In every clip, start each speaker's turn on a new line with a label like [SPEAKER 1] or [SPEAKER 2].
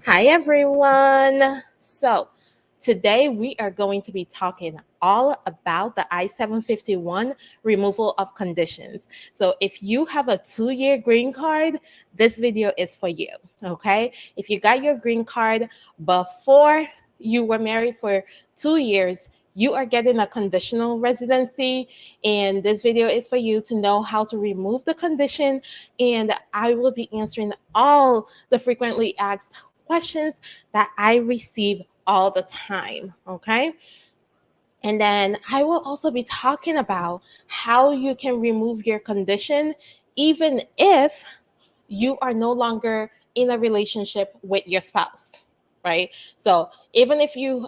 [SPEAKER 1] Hi, everyone. So, today we are going to be talking all about the I-751 removal of conditions. So, if you have a 2-year green card, this video is for you. Okay. If you got your green card before you were married for 2 years, you are getting a conditional residency, and this video is for you to know how to remove the condition. And I will be answering all the frequently asked questions that I receive all the time. Okay. And then I will also be talking about how you can remove your condition even if you are no longer in a relationship with your spouse, right? So even if you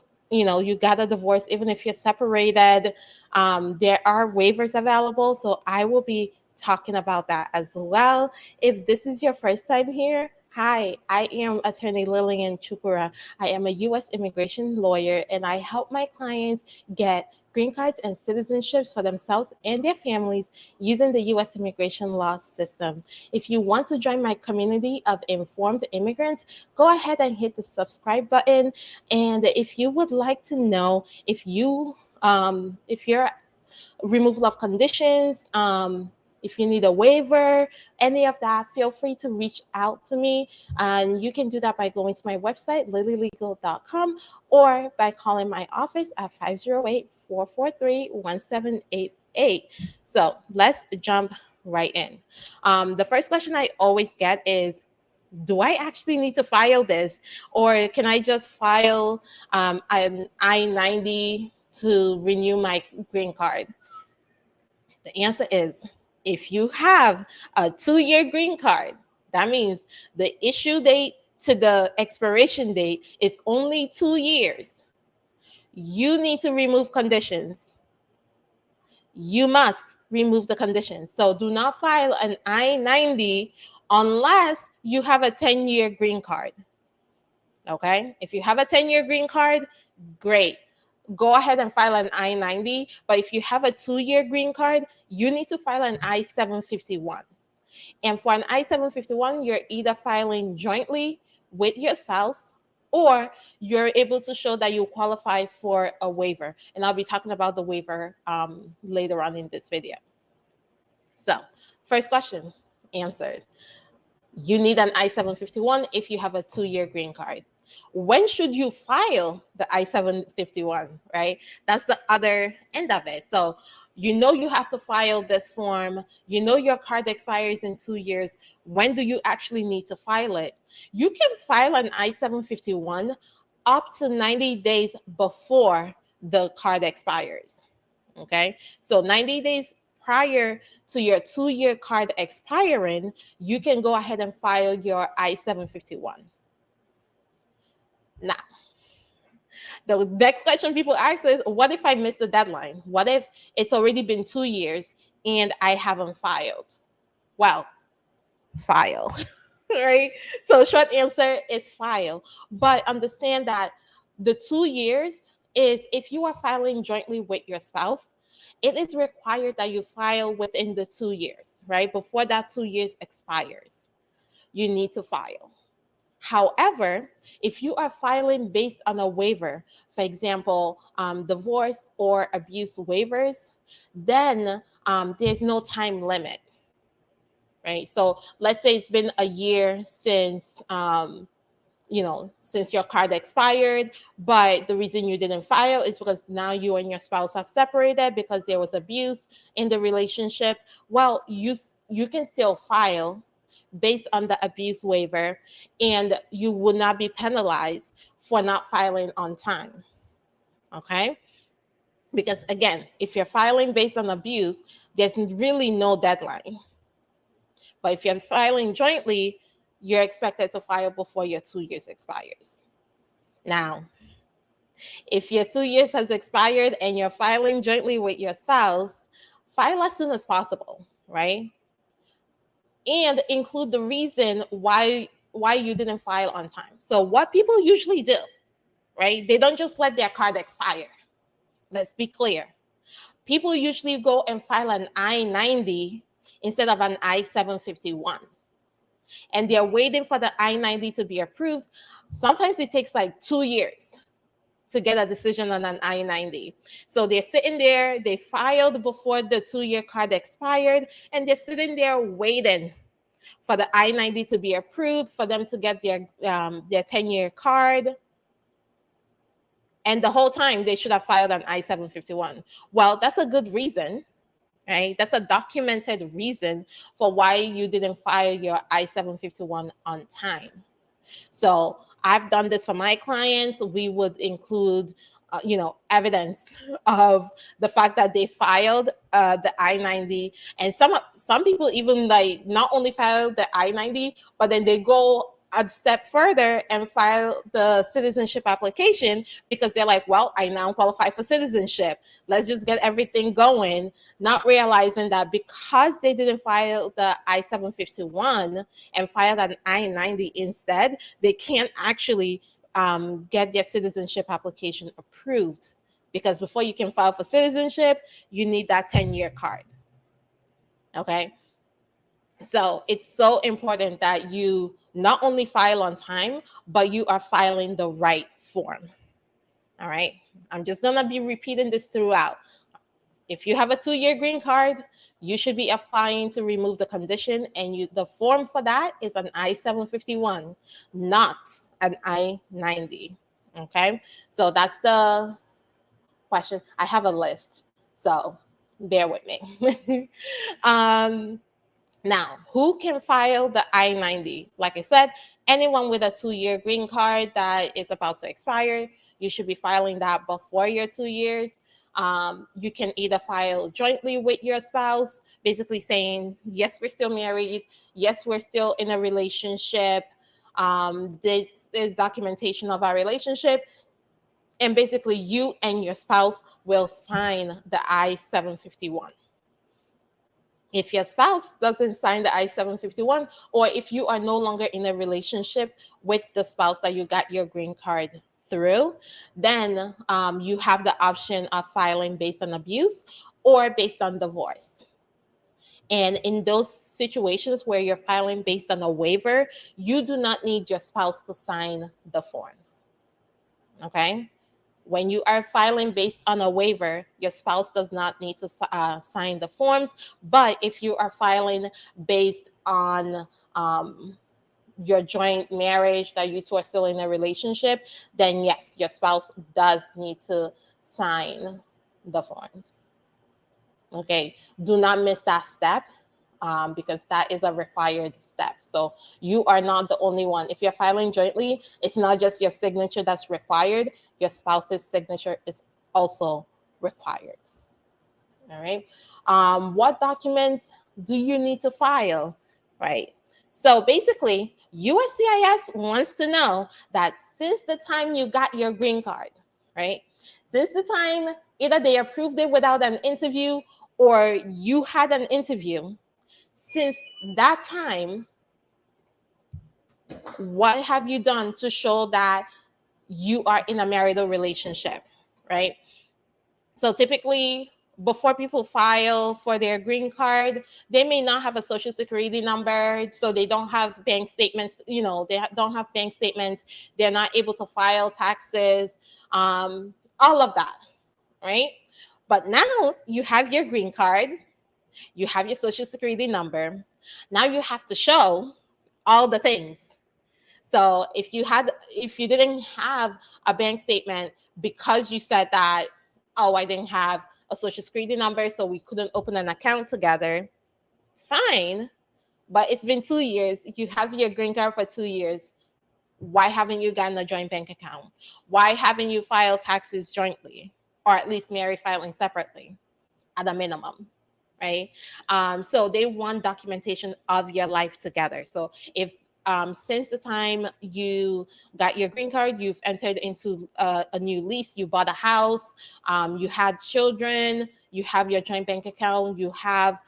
[SPEAKER 1] got a divorce, even if you're separated, there are waivers available. So I will be talking about that as well. If this is your first time here, hi, I am Attorney Lilian. I am a U.S. immigration lawyer, and I help my clients get green cards and citizenships for themselves and their families using the U.S. immigration law system. If you want to join my community of informed immigrants, go ahead and hit the subscribe button. And if you would like to know if your removal of conditions, if you need a waiver, any of that, feel free to reach out to me. And you can do that by going to my website, lilylegal.com, or by calling my office at 508-443-1788. So let's jump right in. The first question I always get is, do I actually need to file this, or can I just file an I-90 to renew my green card? The answer is, if you have a 2-year green card, that means the issue date to the expiration date is only 2 years. You need to remove conditions. You must remove the conditions. So do not file an I-90 unless you have a 10-year green card. Okay? If you have a 10-year green card, great. Go ahead and file an I-90. But if you have a 2-year green card, you need to file an I-751. And for an I-751, you're either filing jointly with your spouse, or you're able to show that you qualify for a waiver. And I'll be talking about the waiver later on in this video. So, first question answered. You need an I-751 if you have a 2-year green card. When should you file the I-751, right? That's the other end of it. So you have to file this form. Your card expires in 2 years. When do you actually need to file it? You can file an I-751 up to 90 days before the card expires. Okay, so 90 days prior to your 2-year card expiring, you can go ahead and file your I-751. Now, the next question people ask is, what if I miss the deadline? What if it's already been 2 years and I haven't filed? Well, file, right? So short answer is file. But understand that the 2 years is if you are filing jointly with your spouse, it is required that you file within the 2 years, right? Before that 2 years expires, you need to file. However, if you are filing based on a waiver, for example, divorce or abuse waivers, then there's no time limit, right? So let's say it's been a year since your card expired, but the reason you didn't file is because now you and your spouse are separated because there was abuse in the relationship. Well, you can still file based on the abuse waiver, and you will not be penalized for not filing on time. Okay? Because again, if you're filing based on abuse, there's really no deadline. But if you're filing jointly, you're expected to file before your 2 years expires. Now, if your 2 years has expired and you're filing jointly with your spouse, file as soon as possible, right? And include the reason why you didn't file on time. So what people usually do, right? They don't just let their card expire. Let's be clear. People usually go and file an I-90 instead of an I-751. and they're waiting for the I-90 to be approved, sometimes it takes like 2 years to get a decision on an I-90. So they're sitting there, they filed before the 2-year card expired, and they're sitting there waiting for the I-90 to be approved, for them to get their 10-year card. And the whole time they should have filed an I-751. Well, that's a good reason, right? That's a documented reason for why you didn't file your I-751 on time. So I've done this for my clients. We would include, evidence of the fact that they filed the I-90, and some people even like not only file the I-90, but then they go a step further and file the citizenship application because they're like, well, I now qualify for citizenship. Let's just get everything going, not realizing that because they didn't file the I-751 and filed an I-90 instead, they can't actually get their citizenship application approved, because before you can file for citizenship, you need that 10-year card. Okay. So it's so important that you not only file on time, but you are filing the right form. All right. I'm just going to be repeating this throughout. If you have a 2-year green card, you should be applying to remove the condition, and the form for that is an I-751, not an I-90. Okay. So that's the question. I have a list, so bear with me. Now, who can file the I-90? Like I said, anyone with a 2-year green card that is about to expire, you should be filing that before your 2 years. You can either file jointly with your spouse, basically saying, yes, we're still married. Yes, we're still in a relationship. This is documentation of our relationship. And basically, you and your spouse will sign the I-751. If your spouse doesn't sign the I-751, or if you are no longer in a relationship with the spouse that you got your green card through, then you have the option of filing based on abuse or based on divorce. And in those situations where you're filing based on a waiver, you do not need your spouse to sign the forms. Okay? When you are filing based on a waiver, your spouse does not need to sign the forms. But if you are filing based on your joint marriage, that you two are still in a relationship, then yes, your spouse does need to sign the forms. Okay, do not miss that step. Because that is a required step. So you are not the only one. If you're filing jointly, it's not just your signature that's required. Your spouse's signature is also required. All right. What documents do you need to file? Right. So basically, USCIS wants to know that since the time you got your green card, right? Since the time either they approved it without an interview or you had an interview, since that time, what have you done to show that you are in a marital relationship, right? So typically, before people file for their green card, they may not have a social security number, so they don't have bank statements, they don't have bank statements, they're not able to file taxes, all of that, right? But now you have your green card, you have your social security number. Now you have to show all the things. So if you didn't have a bank statement because you said that, oh, I didn't have a social security number, so we couldn't open an account together, fine. But it's been 2 years. You have your green card for 2 years. Why haven't you gotten a joint bank account? Why haven't you filed taxes jointly, or at least married filing separately at a minimum? Right? So they want documentation of your life together. So if since the time you got your green card, you've entered into a new lease, you bought a house, you had children, you have your joint bank account, you have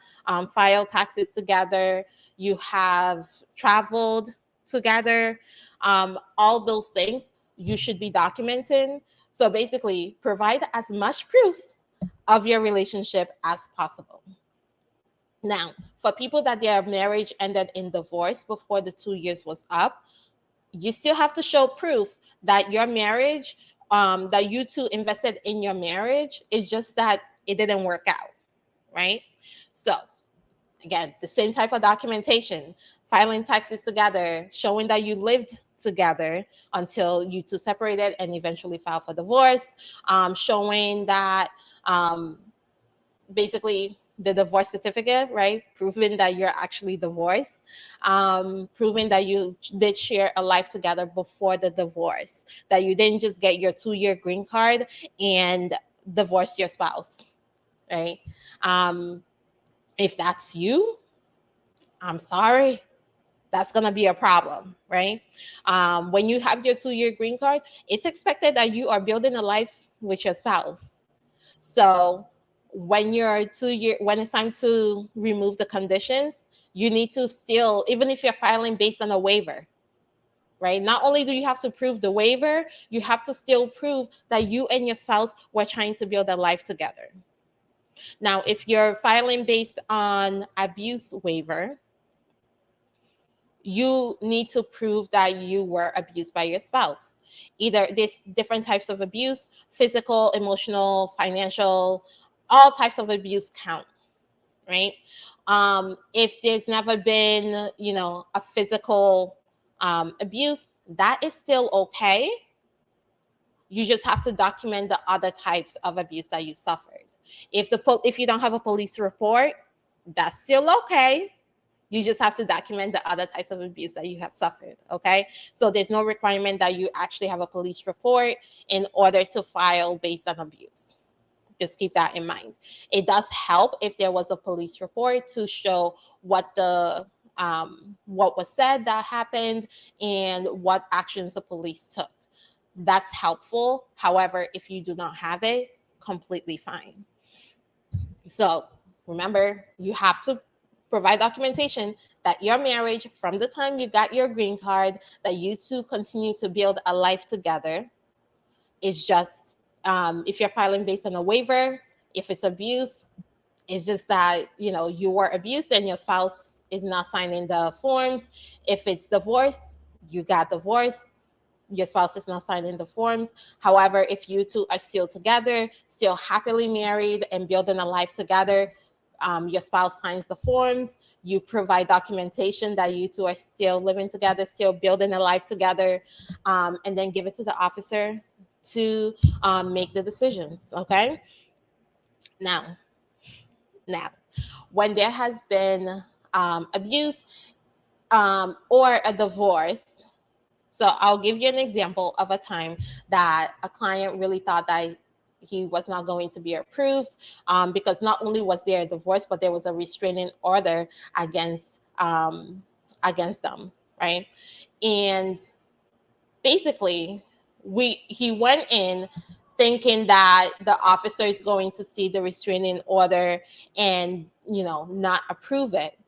[SPEAKER 1] filed taxes together, you have traveled together, all those things you should be documenting. So basically, provide as much proof of your relationship as possible. Now, for people that their marriage ended in divorce before the 2 years was up, you still have to show proof that your marriage, that you two invested in your marriage. It's just that it didn't work out, right? So again, the same type of documentation, filing taxes together, showing that you lived together until you two separated and eventually filed for divorce, showing that basically the divorce certificate, right? Proving that you're actually divorced, proving that you did share a life together before the divorce, that you didn't just get your 2-year green card and divorce your spouse, right? If that's you, I'm sorry, that's going to be a problem, right? When you have your 2-year green card, it's expected that you are building a life with your spouse. So when when it's time to remove the conditions, you need to still, even if you're filing based on a waiver, right? Not only do you have to prove the waiver, you have to still prove that you and your spouse were trying to build a life together. Now, if you're filing based on abuse waiver, you need to prove that you were abused by your spouse. Either there's different types of abuse, physical, emotional, financial, all types of abuse count, right? If there's never been, a physical abuse, that is still okay. You just have to document the other types of abuse that you suffered. If you don't have a police report, that's still okay. You just have to document the other types of abuse that you have suffered, okay? So there's no requirement that you actually have a police report in order to file based on abuse. Just keep that in mind. It does help if there was a police report to show what was said that happened and what actions the police took. That's helpful. However, if you do not have it, completely fine. So remember, you have to provide documentation that your marriage, from the time you got your green card, that you two continue to build a life together. It's just, if you're filing based on a waiver, if it's abuse, it's just that, you were abused and your spouse is not signing the forms. If it's divorce, you got divorced, your spouse is not signing the forms. However, if you two are still together, still happily married and building a life together, your spouse signs the forms, you provide documentation that you two are still living together, still building a life together, and then give it to the officer to make the decisions, okay? Now, when there has been abuse or a divorce, so I'll give you an example of a time that a client really thought that he was not going to be approved because not only was there a divorce, but there was a restraining order against them, right? And basically, he went in thinking that the officer is going to see the restraining order and not approve it.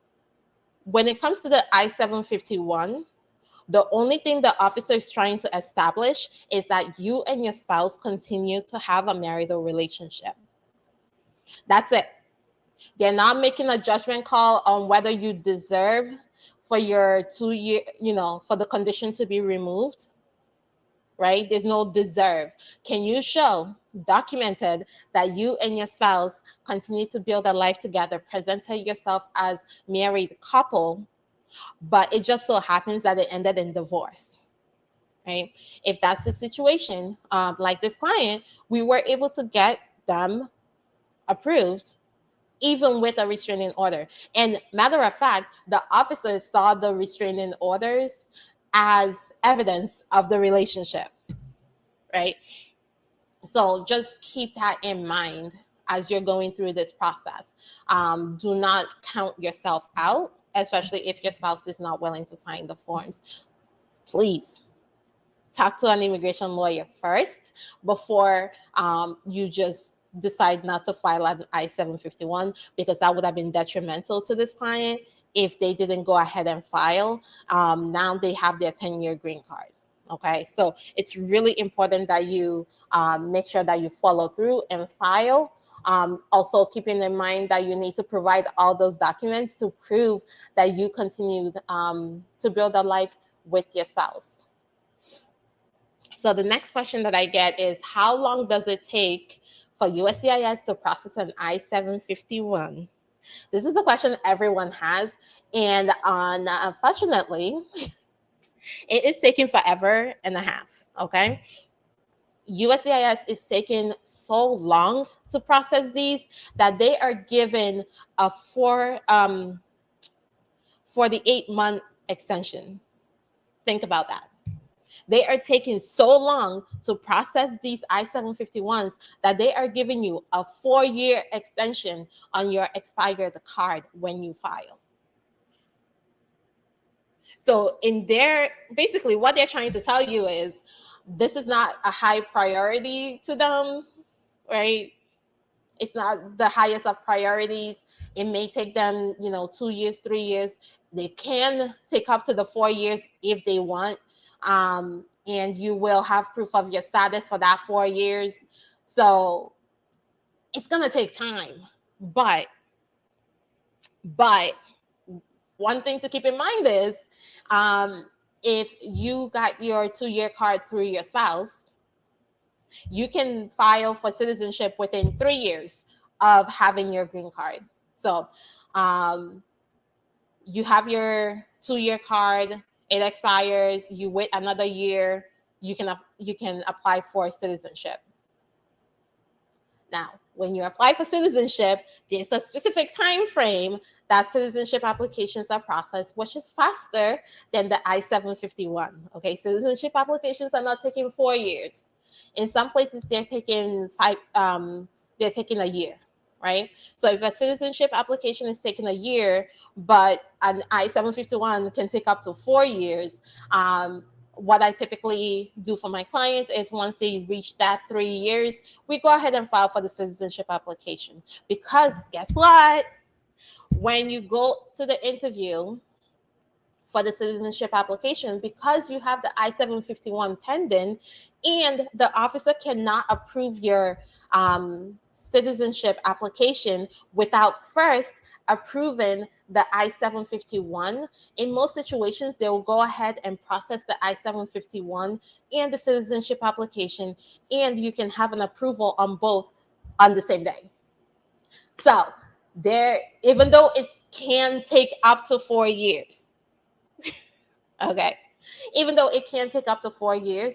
[SPEAKER 1] When it comes to the I-751, the only thing the officer is trying to establish is that you and your spouse continue to have a marital relationship. That's it. They're not making a judgment call on whether you deserve for your 2-year, for the condition to be removed, right? There's no deserve. Can you show, documented, that you and your spouse continue to build a life together, presented yourself as married couple, but it just so happens that it ended in divorce, right? If that's the situation, like this client, we were able to get them approved even with a restraining order. And matter of fact, the officers saw the restraining orders as evidence of the relationship, right? So just keep that in mind as you're going through this process. Do not count yourself out, especially if your spouse is not willing to sign the forms. Please talk to an immigration lawyer first before you just decide not to file an I-751, because that would have been detrimental to this client if they didn't go ahead and file. Now they have their 10-year green card. Okay, so it's really important that you make sure that you follow through and file Also keeping in mind that you need to provide all those documents to prove that you continued to build a life with your spouse. So the next question that I get is, how long does it take for USCIS to process an I-751? This is the question everyone has, and unfortunately, it is taking forever and a half, okay? USCIS is taking so long to process these that they are given a 48-month extension. Think about that. They are taking so long to process these I-751s that they are giving you a 4-year extension on your expired card when you file. So basically what they're trying to tell you is this is not a high priority to them, right? It's not the highest of priorities. It may take them, 2 years, 3 years. They can take up to the 4 years if they want. And you will have proof of your status for that 4 years. So it's going to take time. But one thing to keep in mind is if you got your 2-year card through your spouse, you can file for citizenship within 3 years of having your green card. So you have your 2-year card, it expires, you wait another year, you can apply for citizenship. Now, when you apply for citizenship, there's a specific time frame that citizenship applications are processed, which is faster than the I-751. Okay, citizenship applications are not taking 4 years. In some places, they're taking a year, right? So if a citizenship application is taking a year, but an I-751 can take up to 4 years, what I typically do for my clients is once they reach that 3 years, we go ahead and file for the citizenship application. Because guess what? When you go to the interview for the citizenship application, because you have the I-751 pending and the officer cannot approve your citizenship application without first approving the I-751. In most situations, they will go ahead and process the I-751 and the citizenship application, and you can have an approval on both on the same day. So even though it can take up to 4 years, okay, even though it can take up to 4 years,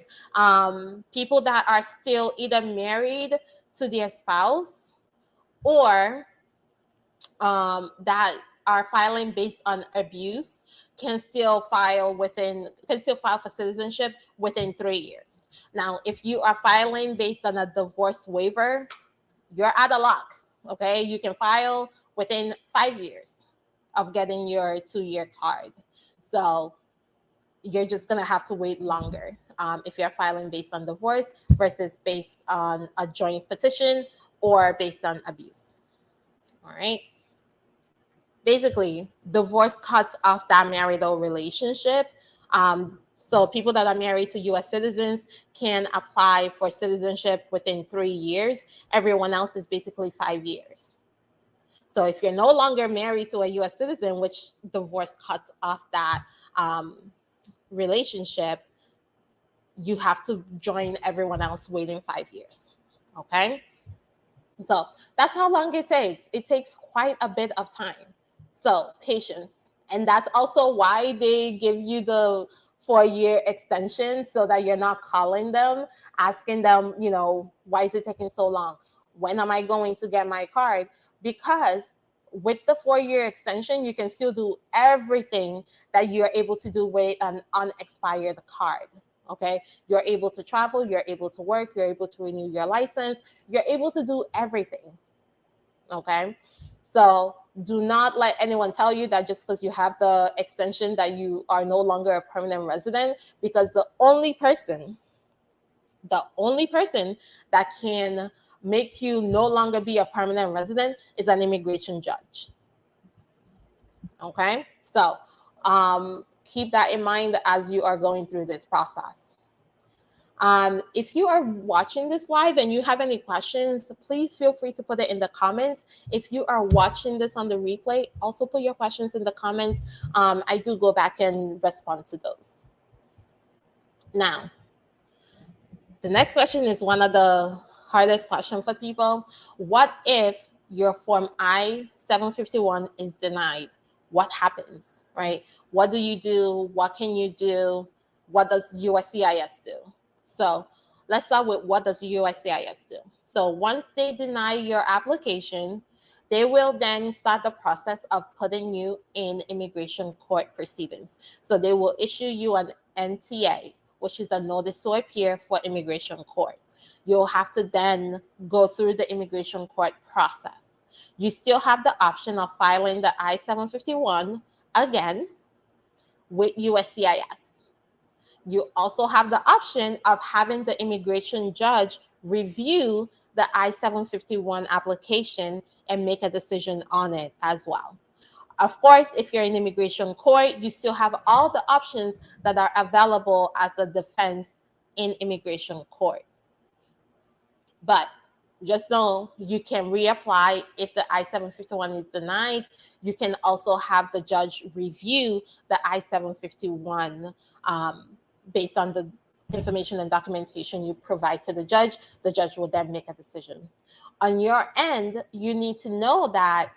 [SPEAKER 1] people that are still either married to their spouse or that are filing based on abuse can still file for citizenship within 3 years. Now, if you are filing based on a divorce waiver, you're out of luck. Okay, you can file within 5 years of getting your 2-year card. So you're just gonna have to wait longer if you're filing based on divorce versus based on a joint petition or based on abuse. All right. Basically, divorce cuts off that marital relationship. So people that are married to U.S. citizens can apply for citizenship within 3 years. Everyone else is basically 5 years. So if you're no longer married to a U.S. citizen, which divorce cuts off that relationship, you have to join everyone else waiting 5 years. Okay? So that's how long it takes. It takes quite a bit of time. So patience. And that's also why they give you the 4-year extension, so that you're not calling them, asking them, why is it taking so long? When am I going to get my card? Because with the 4-year extension, you can still do everything that you're able to do with an unexpired card. Okay, you're able to travel, you're able to work, you're able to renew your license, you're able to do everything. Okay, so do not let anyone tell you that just because you have the extension that you are no longer a permanent resident, because the only person that can make you no longer be a permanent resident is an immigration judge. Okay, so keep that in mind as you are going through this process. If you are watching this live and you have any questions, please feel free to put it in the comments. If you are watching this on the replay, also put your questions in the comments. I do go back and respond to those. Now, the next question is one of the hardest questions for people. What if your Form I-751 is denied? What happens, right? What do you do? What can you do? What does USCIS do? So let's start with what does USCIS do? So once they deny your application, they will then start the process of putting you in immigration court proceedings. So they will issue you an NTA, which is a notice to appear for immigration court. You'll have to then go through the immigration court process. You still have the option of filing the I-751 again with USCIS. You also have the option of having the immigration judge review the I-751 application and make a decision on it as well. Of course, if you're in immigration court, you still have all the options that are available as a defense in immigration court. But just know you can reapply if the I-751 is denied. You can also have the judge review the I-751 based on the information and documentation you provide to the judge. The judge will then make a decision. On your end, you need to know that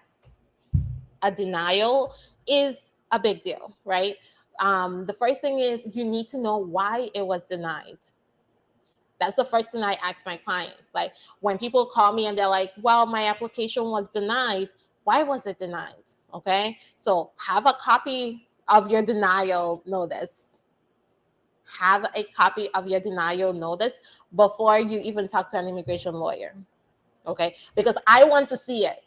[SPEAKER 1] a denial is a big deal, right? The first thing is you need to know why it was denied. That's the first thing I ask my clients. Like when people call me and they're like, well, my application was denied. Why was it denied? Okay. So have a copy of your denial notice. Have a copy of your denial notice before you even talk to an immigration lawyer. Okay. Because I want to see it.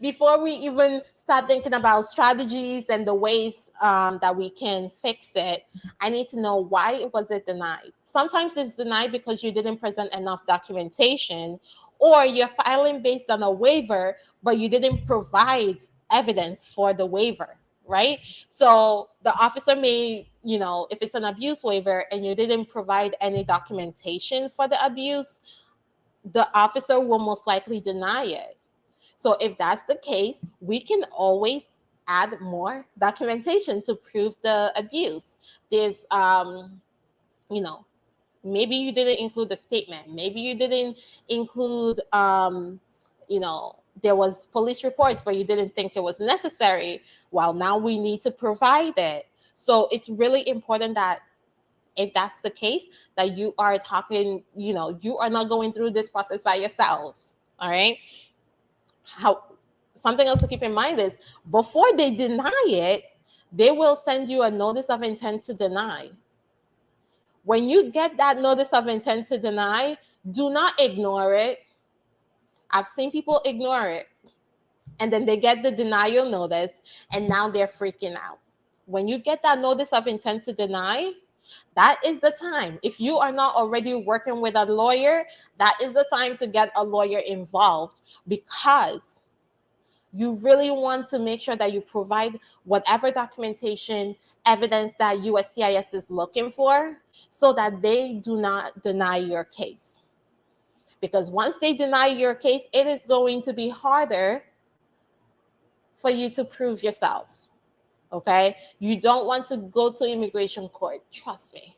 [SPEAKER 1] Before we even start thinking about strategies and the ways that we can fix it, I need to know why it was denied. Sometimes it's denied because you didn't present enough documentation, or you're filing based on a waiver, but you didn't provide evidence for the waiver, right? So the officer may, if it's an abuse waiver and you didn't provide any documentation for the abuse, the officer will most likely deny it. So if that's the case, we can always add more documentation to prove the abuse. There's, maybe you didn't include the statement. Maybe you didn't include, there was police reports, but you didn't think it was necessary. Well, now we need to provide it. So it's really important that if that's the case, that you are talking, you are not going through this process by yourself. All right. Something else to keep in mind is before they deny it, they will send you a notice of intent to deny. When you get that notice of intent to deny, do not ignore it. I've seen people ignore it, and then they get the denial notice, and now they're freaking out. When you get that notice of intent to deny, that is the time. If you are not already working with a lawyer, that is the time to get a lawyer involved, because you really want to make sure that you provide whatever documentation, evidence that USCIS is looking for, so that they do not deny your case. Because once they deny your case, it is going to be harder for you to prove yourself. Okay? You don't want to go to immigration court. Trust me.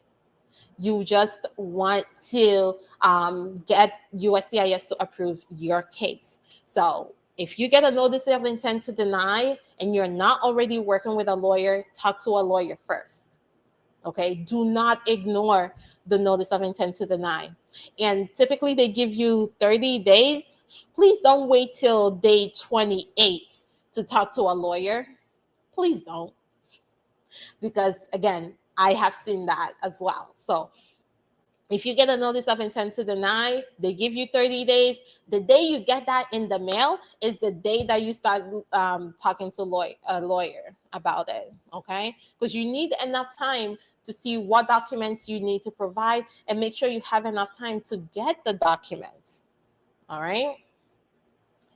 [SPEAKER 1] You just want to get USCIS to approve your case. So if you get a notice of intent to deny and you're not already working with a lawyer, talk to a lawyer first. Okay? Do not ignore the notice of intent to deny. And typically they give you 30 days. Please don't wait till day 28 to talk to a lawyer. Please don't. Because again, I have seen that as well. So if you get a notice of intent to deny, they give you 30 days. The day you get that in the mail is the day that you start talking to a lawyer about it, okay? Because you need enough time to see what documents you need to provide and make sure you have enough time to get the documents, all right?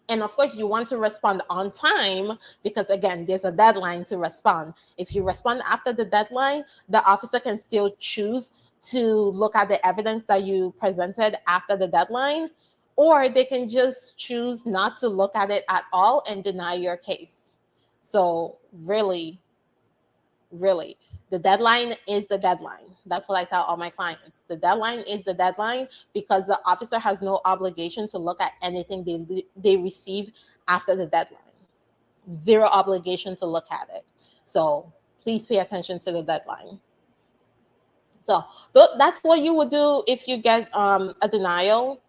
[SPEAKER 1] And of course, you want to respond on time because, again, there's a deadline to respond. If you respond after the deadline, the officer can still choose to look at the evidence that you presented after the deadline, or they can just choose not to look at it at all and deny your case. So really, the deadline is the deadline. That's what I tell all my clients. The deadline is the deadline because the officer has no obligation to look at anything they receive after the deadline. Zero obligation to look at it. So please pay attention to the deadline. So that's what you would do if you get a denial.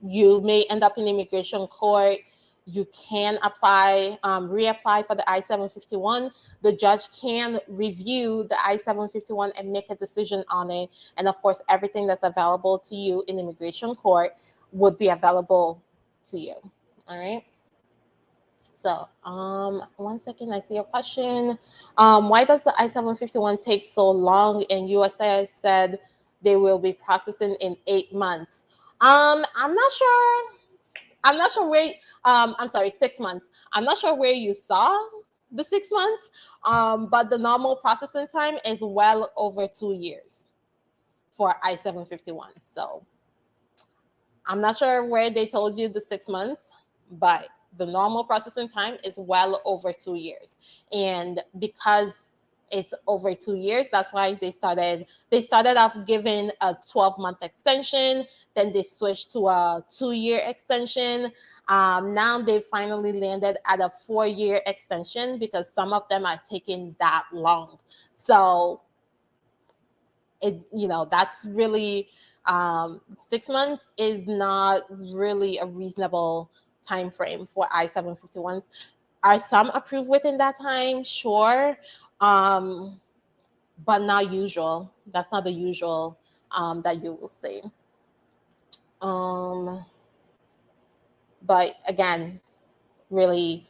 [SPEAKER 1] You may end up in immigration court. You can apply, reapply for the I-751. The judge can review the I-751 and make a decision on it. And of course, everything that's available to you in immigration court would be available to you. All right. So 1 second, I see a question. Why does the I-751 take so long? And USCIS said they will be processing in 8 months. I'm not sure. I'm not sure where, I'm sorry, 6 months. I'm not sure where you saw the 6 months, but the normal processing time is well over 2 years for I-751. So I'm not sure where they told you the 6 months, but the normal processing time is well over 2 years. And because it's over 2 years, that's why they started off giving a 12-month extension, then they switched to a 2-year extension. Now they finally landed at a 4-year extension because some of them are taking that long. So that's really 6 months is not really a reasonable time frame for I-751s. Are some approved within that time? Sure. But not usual. That's not the usual that you will see. But again, really,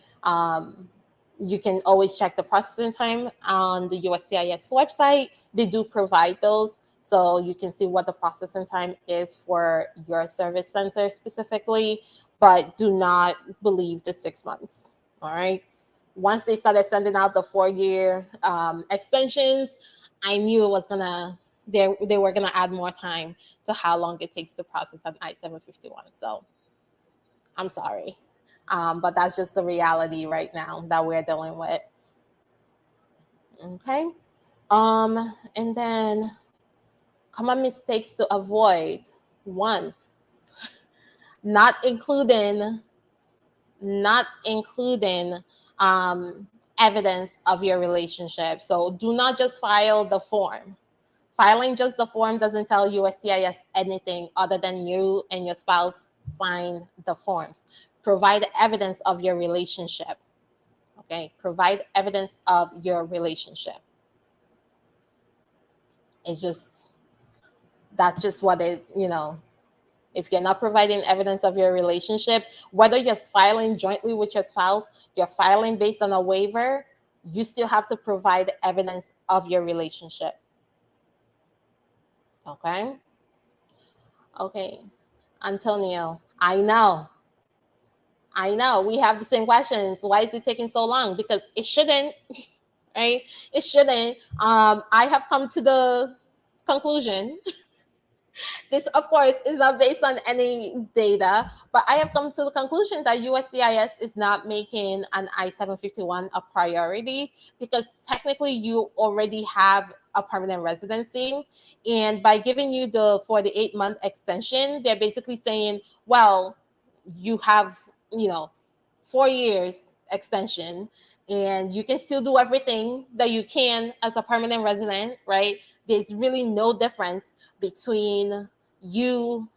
[SPEAKER 1] you can always check the processing time on the USCIS website. They do provide those, so you can see what the processing time is for your service center specifically, but do not believe the 6 months, all right? Once they started sending out the 4-year extensions, I knew it was they were gonna add more time to how long it takes to process an I-751. So I'm sorry, but that's just the reality right now that we're dealing with. Okay, and then common mistakes to avoid. 1, not including evidence of your relationship. So do not just file the form. Filing just the form doesn't tell USCIS anything other than you and your spouse signed the forms. Provide evidence of your relationship. Okay, provide evidence of your relationship. That's just what it, if you're not providing evidence of your relationship, whether you're filing jointly with your spouse, you're filing based on a waiver, you still have to provide evidence of your relationship. Okay. Antonio, I know. We have the same questions. Why is it taking so long? Because it shouldn't, right? It shouldn't. I have come to the conclusion. This, of course, is not based on any data, but I have come to the conclusion that USCIS is not making an I-751 a priority because technically you already have a permanent residency. And by giving you the 48-month extension, they're basically saying, well, you have, 4 years extension and you can still do everything that you can as a permanent resident, right? There's really no difference between you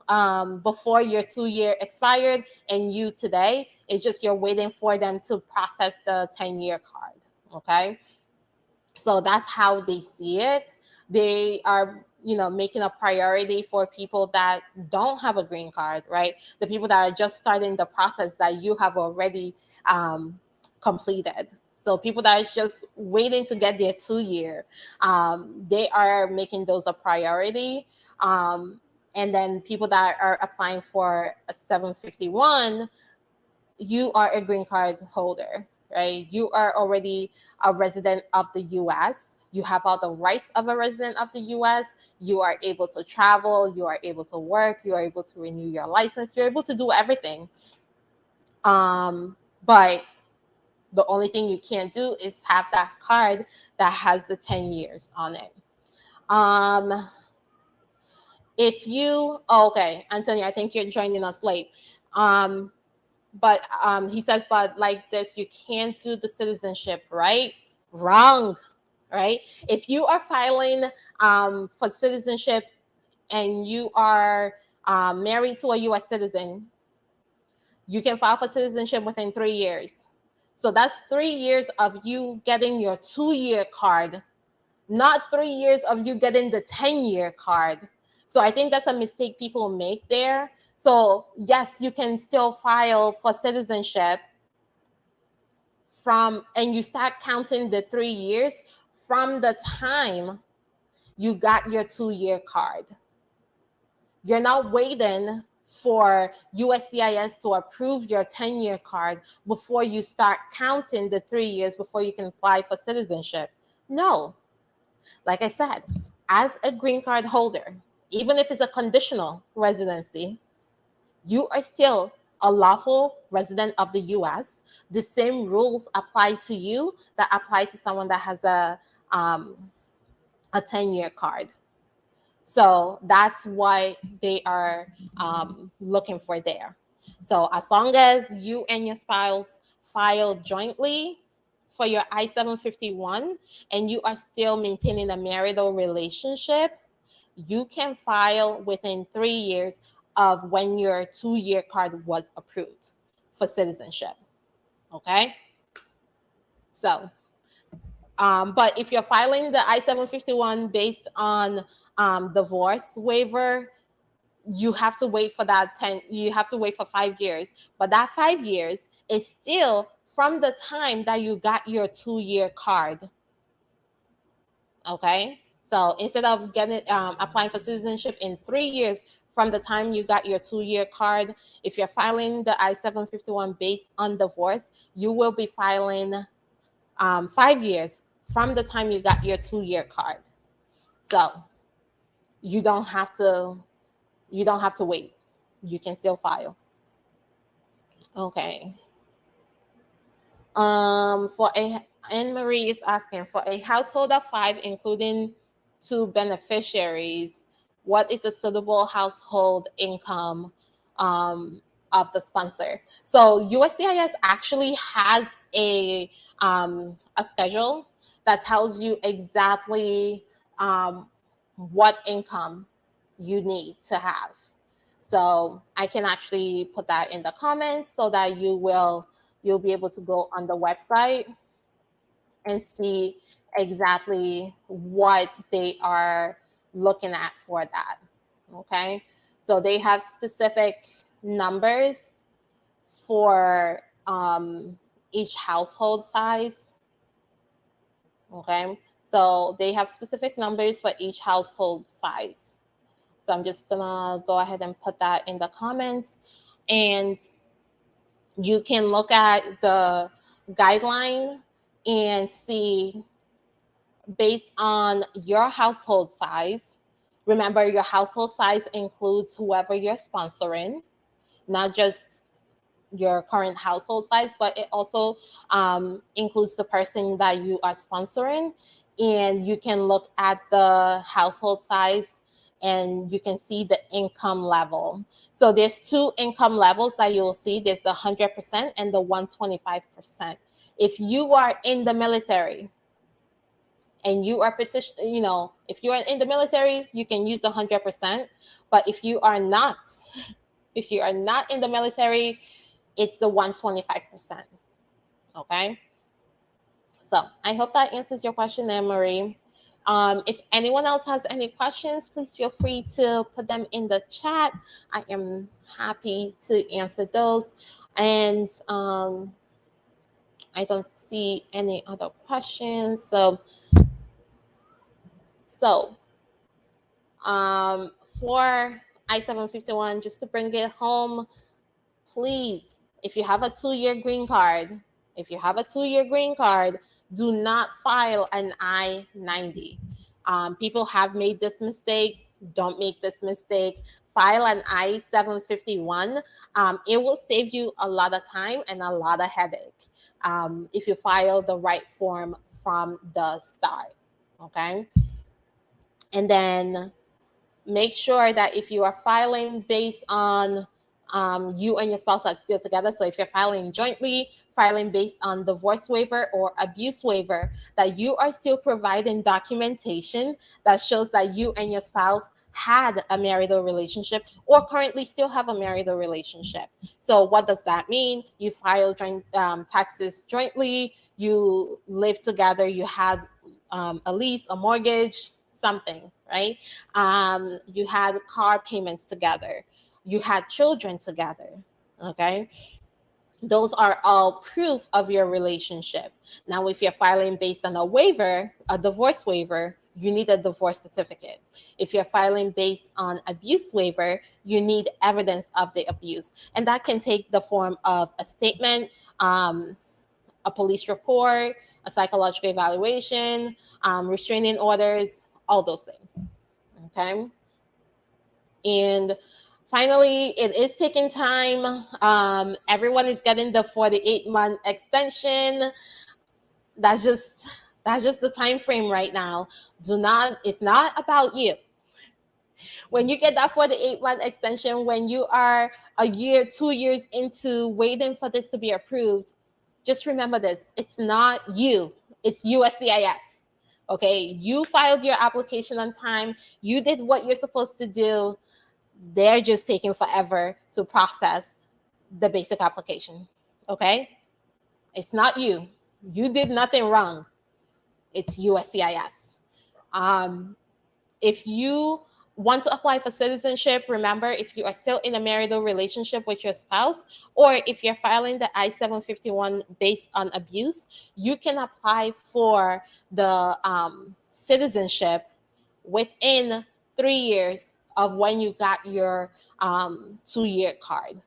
[SPEAKER 1] before your 2-year expired and you today. It's just you're waiting for them to process the 10-year card, okay? So that's how they see it. They are, making a priority for people that don't have a green card, right? The people that are just starting the process that you have already completed. So people that are just waiting to get their 2-year, they are making those a priority. And then people that are applying for a 751, you are a green card holder, right? You are already a resident of the US. You have all the rights of a resident of the US. You are able to travel, you are able to work, you are able to renew your license, you're able to do everything. But the only thing you can't do is have that card that has the 10 years on it. If you, okay, Antonio, I think you're joining us late. But he says, but like this, you can't do the citizenship, right? Wrong, right? If you are filing for citizenship and you are married to a US citizen, you can file for citizenship within 3 years. So that's 3 years of you getting your 2-year card, not 3 years of you getting the 10-year card. So I think that's a mistake people make there. So yes, you can still file for citizenship and you start counting the 3 years from the time you got your 2-year card. You're not waiting for USCIS to approve your 10-year card before you start counting the 3 years before you can apply for citizenship. No. Like I said, as a green card holder, even if it's a conditional residency, you are still a lawful resident of the US. The same rules apply to you that apply to someone that has a 10-year card. So that's what they are looking for there. So as long as you and your spouse file jointly for your I-751 and you are still maintaining a marital relationship, you can file within 3 years of when your 2-year card was approved for citizenship. Okay? So, but if you're filing the I-751 based on divorce waiver, you have to wait for you have to wait for 5 years. But that 5 years is still from the time that you got your 2-year card. Okay? So instead of getting applying for citizenship in 3 years from the time you got your 2-year card, if you're filing the I-751 based on divorce, you will be filing 5 years from the time you got your 2-year card. So you don't have to wait. You can still file. Okay. Anne Marie is asking, for a household of 5, including 2 beneficiaries, what is a suitable household income of the sponsor? So USCIS actually has a schedule that tells you exactly what income you need to have. So I can actually put that in the comments so that you'll be able to go on the website and see exactly what they are looking at for that. Okay, so they have specific numbers for each household size. Okay, so they have specific numbers for each household size. So I'm just gonna go ahead and put that in the comments, and you can look at the guideline and see based on your household size. Remember, your household size includes whoever you're sponsoring, not just your current household size, but it also includes the person that you are sponsoring. And you can look at the household size and you can see the income level. So there's 2 income levels that you'll see. There's the 100% and the 125%. If you are in the military and you are if you are in the military, you can use the 100%. But if you are not in the military, it's the 125%. Okay. So I hope that answers your question, Anne Marie. If anyone else has any questions, please feel free to put them in the chat. I am happy to answer those. And I don't see any other questions. So for I-751, just to bring it home, please if you have a 2-year green card, do not file an I-90. People have made this mistake. Don't make this mistake. File an I-751. It will save you a lot of time and a lot of headache if you file the right form from the start, okay? And then make sure that if you are filing based on you and your spouse are still together, so if you're filing jointly, filing based on divorce waiver or abuse waiver, that you are still providing documentation that shows that you and your spouse had a marital relationship or currently still have a marital relationship. So what does that mean? You file joint taxes jointly, you live together, you had a lease, a mortgage, something, right? You had car payments together, you had children together, okay? Those are all proof of your relationship. Now, if you're filing based on a waiver, a divorce waiver, you need a divorce certificate. If you're filing based on abuse waiver, you need evidence of the abuse. And that can take the form of a statement, a police report, a psychological evaluation, restraining orders, all those things, okay? And finally, it is taking time. Everyone is getting the 48-month extension. That's just the time frame right now. It's not about you. When you get that 48-month extension, when you are a year, 2 years into waiting for this to be approved, just remember this. It's not you. It's USCIS. Okay? You filed your application on time. You did what you're supposed to do. They're just taking forever to process the basic application, okay? It's not you. You did nothing wrong. It's USCIS. If you want to apply for citizenship, remember, if you are still in a marital relationship with your spouse, or if you're filing the I-751 based on abuse, you can apply for the citizenship within 3 years of when you got your 2-year card.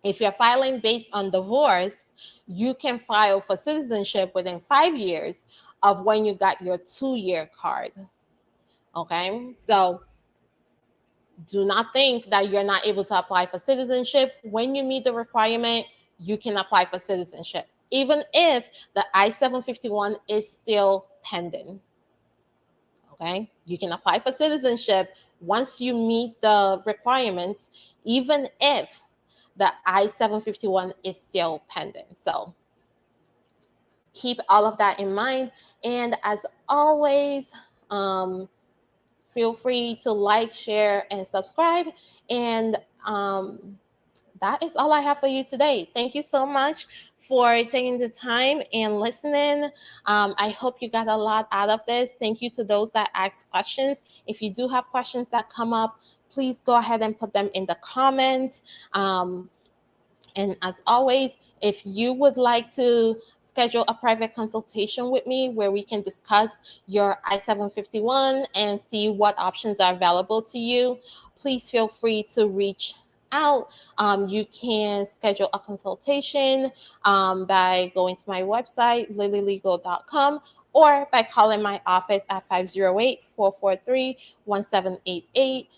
[SPEAKER 1] If you're filing based on divorce, you can file for citizenship within 5 years of when you got your 2-year card. Okay, so do not think that you're not able to apply for citizenship. When you meet the requirement, you can apply for citizenship, even if the I-751 is still pending. Okay, you can apply for citizenship once you meet the requirements, even if the I-751 is still pending. So keep all of that in mind. And as always, feel free to like, share, and subscribe. And that is all I have for you today. Thank you so much for taking the time and listening. I hope you got a lot out of this. Thank you to those that asked questions. If you do have questions that come up, please go ahead and put them in the comments. And as always, if you would like to schedule a private consultation with me where we can discuss your I-751 and see what options are available to you, please feel free to reach out. You can schedule a consultation by going to my website, lilylegal.com, or by calling my office at 508-443-1788.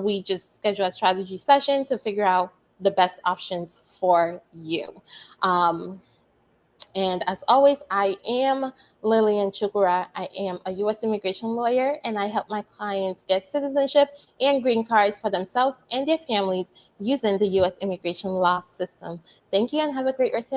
[SPEAKER 1] We just schedule a strategy session to figure out the best options for you. And as always, I am Lilian Chukura. I am a U.S. immigration lawyer, and I help my clients get citizenship and green cards for themselves and their families using the U.S. immigration law system. Thank you, and have a great rest of